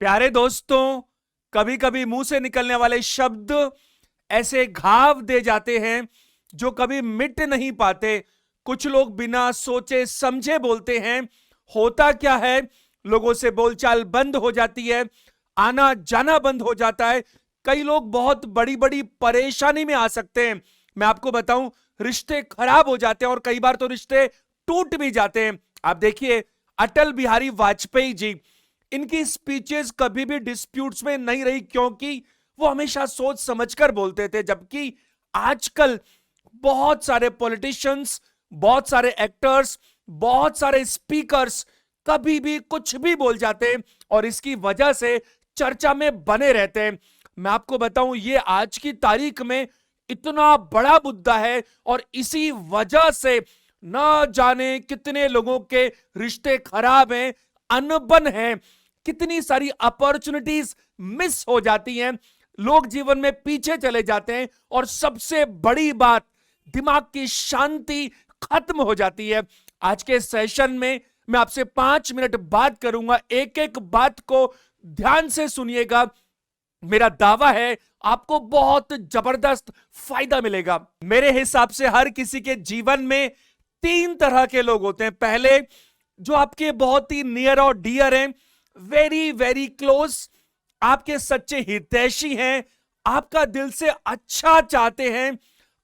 प्यारे दोस्तों, कभी कभी मुंह से निकलने वाले शब्द ऐसे घाव दे जाते हैं जो कभी मिट नहीं पाते। कुछ लोग बिना सोचे समझे बोलते हैं। होता क्या है, लोगों से बोलचाल बंद हो जाती है, आना जाना बंद हो जाता है। कई लोग बहुत बड़ी बड़ी परेशानी में आ सकते हैं। मैं आपको बताऊं, रिश्ते खराब हो जाते हैं और कई बार तो रिश्ते टूट भी जाते हैं। आप देखिए, अटल बिहारी वाजपेयी जी, इनकी स्पीचेस कभी भी डिस्प्यूट्स में नहीं रही क्योंकि वो हमेशा सोच समझकर बोलते थे। जबकि आजकल बहुत सारे पॉलिटिशियंस, बहुत सारे एक्टर्स, बहुत सारे स्पीकर्स कभी भी कुछ भी बोल जाते हैं और इसकी वजह से चर्चा में बने रहते हैं। मैं आपको बताऊं, ये आज की तारीख में इतना बड़ा मुद्दा है और इसी वजह से न जाने कितने लोगों के रिश्ते खराब हैं, अनबन है, कितनी सारी अपॉर्चुनिटीज मिस हो जाती हैं, लोग जीवन में पीछे चले जाते हैं और सबसे बड़ी बात, दिमाग की शांति खत्म हो जाती है। आज के सेशन में मैं आपसे 5 मिनट बात करूंगा, एक एक बात को ध्यान से सुनिएगा। मेरा दावा है आपको बहुत जबरदस्त फायदा मिलेगा। मेरे हिसाब से हर किसी के जीवन में 3 तरह के लोग होते हैं। पहले, जो आपके बहुत ही नियर और डियर हैं, वेरी वेरी क्लोज, आपके सच्चे हितैषी हैं, आपका दिल से अच्छा चाहते हैं,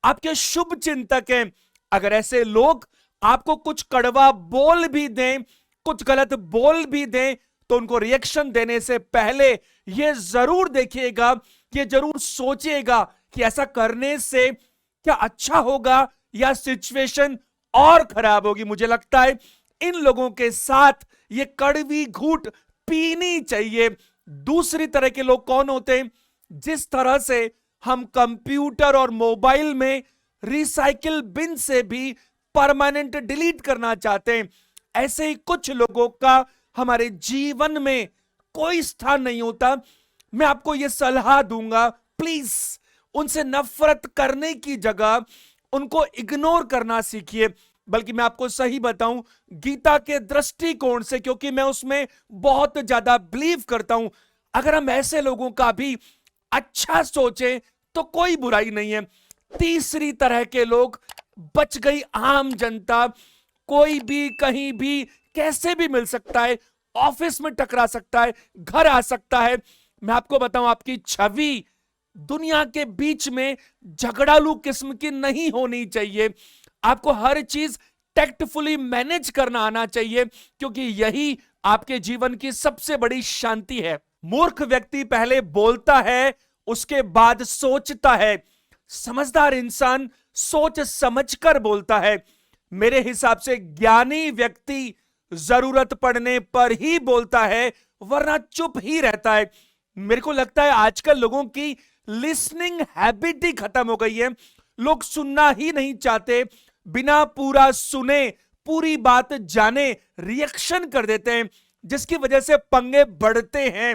आपके शुभ चिंतक हैं। अगर ऐसे लोग आपको कुछ कड़वा बोल भी दें, कुछ गलत बोल भी दें, तो उनको रिएक्शन देने से पहले यह जरूर देखिएगा, यह जरूर सोचिएगा कि ऐसा करने से क्या अच्छा होगा या सिचुएशन और खराब होगी। मुझे लगता है इन लोगों के साथ ये कड़वी घूंट पीनी चाहिए। दूसरी तरह के लोग कौन होते हैं? जिस तरह से हम कंप्यूटर और मोबाइल में रिसाइकिल बिन से भी परमानेंट डिलीट करना चाहते हैं, ऐसे ही कुछ लोगों का हमारे जीवन में कोई स्थान नहीं होता। मैं आपको यह सलाह दूंगा, प्लीज उनसे नफरत करने की जगह उनको इग्नोर करना सीखिए। बल्कि मैं आपको सही बताऊं, गीता के दृष्टिकोण से, क्योंकि मैं उसमें बहुत ज्यादा बिलीव करता हूं, अगर हम ऐसे लोगों का भी अच्छा सोचें तो कोई बुराई नहीं है। तीसरी तरह के लोग, बच गई आम जनता। कोई भी कहीं भी कैसे भी मिल सकता है, ऑफिस में टकरा सकता है, घर आ सकता है। मैं आपको बताऊं, आपकी छवि दुनिया के बीच में झगड़ालू किस्म की नहीं होनी चाहिए। आपको हर चीज टैक्टफुली मैनेज करना आना चाहिए, क्योंकि यही आपके जीवन की सबसे बड़ी शांति है। मूर्ख व्यक्ति पहले बोलता है, उसके बाद सोचता है। समझदार इंसान सोच समझकर बोलता है। मेरे हिसाब से ज्ञानी व्यक्ति जरूरत पड़ने पर ही बोलता है, वरना चुप ही रहता है। मेरे को लगता है आजकल लोगों की लिसनिंग हैबिट ही खत्म हो गई है। लोग सुनना ही नहीं चाहते, बिना पूरा सुने, पूरी बात जाने रिएक्शन कर देते हैं, जिसकी वजह से पंगे बढ़ते हैं।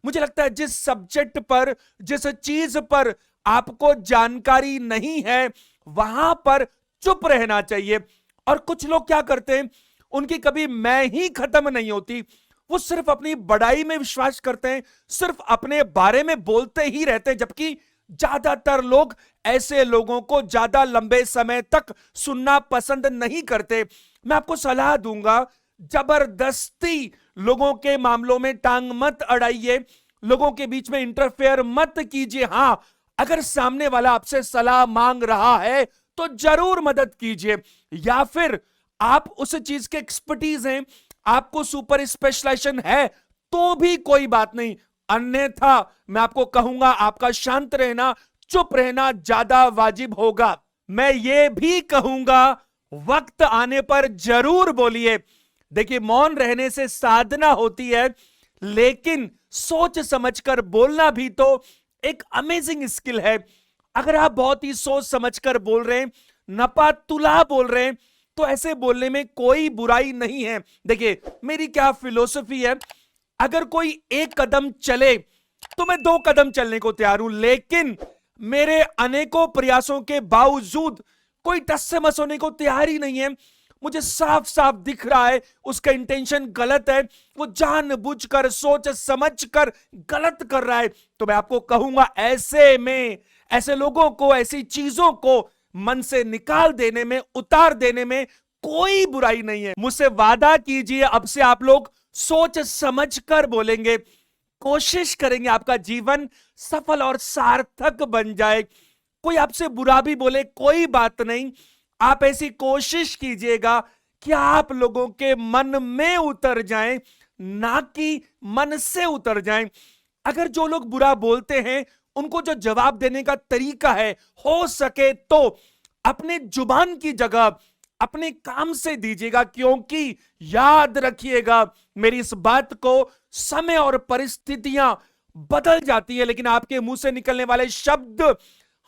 मुझे लगता है जिस सब्जेक्ट पर, जिस चीज पर आपको जानकारी नहीं है, वहां पर चुप रहना चाहिए। और कुछ लोग क्या करते हैं, उनकी कभी मैं ही खत्म नहीं होती। वो सिर्फ अपनी बड़ाई में विश्वास करते हैं, सिर्फ अपने बारे में बोलते ही रहते हैं। जबकि ज्यादातर लोग ऐसे लोगों को ज्यादा लंबे समय तक सुनना पसंद नहीं करते। मैं आपको सलाह दूंगा, जबरदस्ती लोगों के मामलों में टांग मत अड़ाइए, लोगों के बीच में इंटरफेयर मत कीजिए। हां, अगर सामने वाला आपसे सलाह मांग रहा है तो जरूर मदद कीजिए, या फिर आप उस चीज के एक्सपर्टीज हैं, आपको सुपर स्पेशलाइजेशन है, तो भी कोई बात नहीं। अन्यथा मैं आपको कहूंगा, आपका शांत रहना, चुप रहना ज्यादा वाजिब होगा। मैं ये भी कहूंगा, वक्त आने पर जरूर बोलिए। देखिए, मौन रहने से साधना होती है, लेकिन सोच समझकर बोलना भी तो एक अमेजिंग स्किल है। अगर आप बहुत ही सोच समझकर बोल रहे हैं, नपा तुला बोल रहे हैं, तो ऐसे बोलने में कोई बुराई नहीं है। देखिए, मेरी क्या फिलॉसफी है, अगर कोई एक कदम चले तो मैं 2 कदम चलने को तैयार हूं, लेकिन मेरे अनेकों प्रयासों के बावजूद कोई टस से मस होने को तैयार ही नहीं है। मुझे साफ साफ दिख रहा है उसका इंटेंशन गलत है, वो जानबूझकर सोच समझकर गलत कर रहा है, तो मैं आपको कहूंगा ऐसे में, ऐसे लोगों को, ऐसी चीजों को मन से निकाल देने में, उतार देने में कोई बुराई नहीं है। मुझसे वादा कीजिए, अब से आप लोग सोच समझकर बोलेंगे, कोशिश करेंगे आपका जीवन सफल और सार्थक बन जाए। कोई आपसे बुरा भी बोले कोई बात नहीं, आप ऐसी कोशिश कीजिएगा कि आप लोगों के मन में उतर जाएं, ना कि मन से उतर जाएं। अगर जो लोग बुरा बोलते हैं उनको जो जवाब देने का तरीका है, हो सके तो अपने जुबान की जगह अपने काम से दीजिएगा, क्योंकि याद रखिएगा मेरी इस बात को, समय और परिस्थितियां बदल जाती है लेकिन आपके मुंह से निकलने वाले शब्द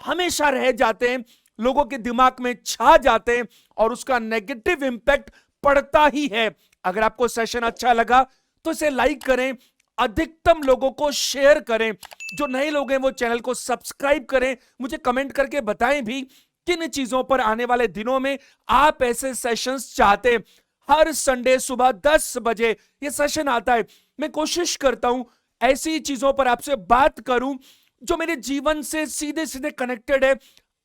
हमेशा रह जाते हैं, लोगों के दिमाग में छा जाते हैं और उसका नेगेटिव इंपैक्ट पड़ता ही है। अगर आपको सेशन अच्छा लगा तो इसे लाइक करें, अधिकतम लोगों को शेयर करें, जो नए लोग हैं वो चैनल को सब्सक्राइब करें। मुझे कमेंट करके बताएं भी किन चीजों पर आने वाले दिनों में आप ऐसे सेशंस चाहते हैं। हर संडे सुबह 10 बजे ये सेशन आता है। मैं कोशिश करता हूं ऐसी चीजों पर आपसे बात करूं जो मेरे जीवन से सीधे सीधे कनेक्टेड है,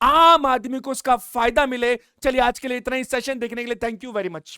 आम आदमी को उसका फायदा मिले। चलिए आज के लिए इतना ही। सेशन देखने के लिए थैंक यू वेरी मच।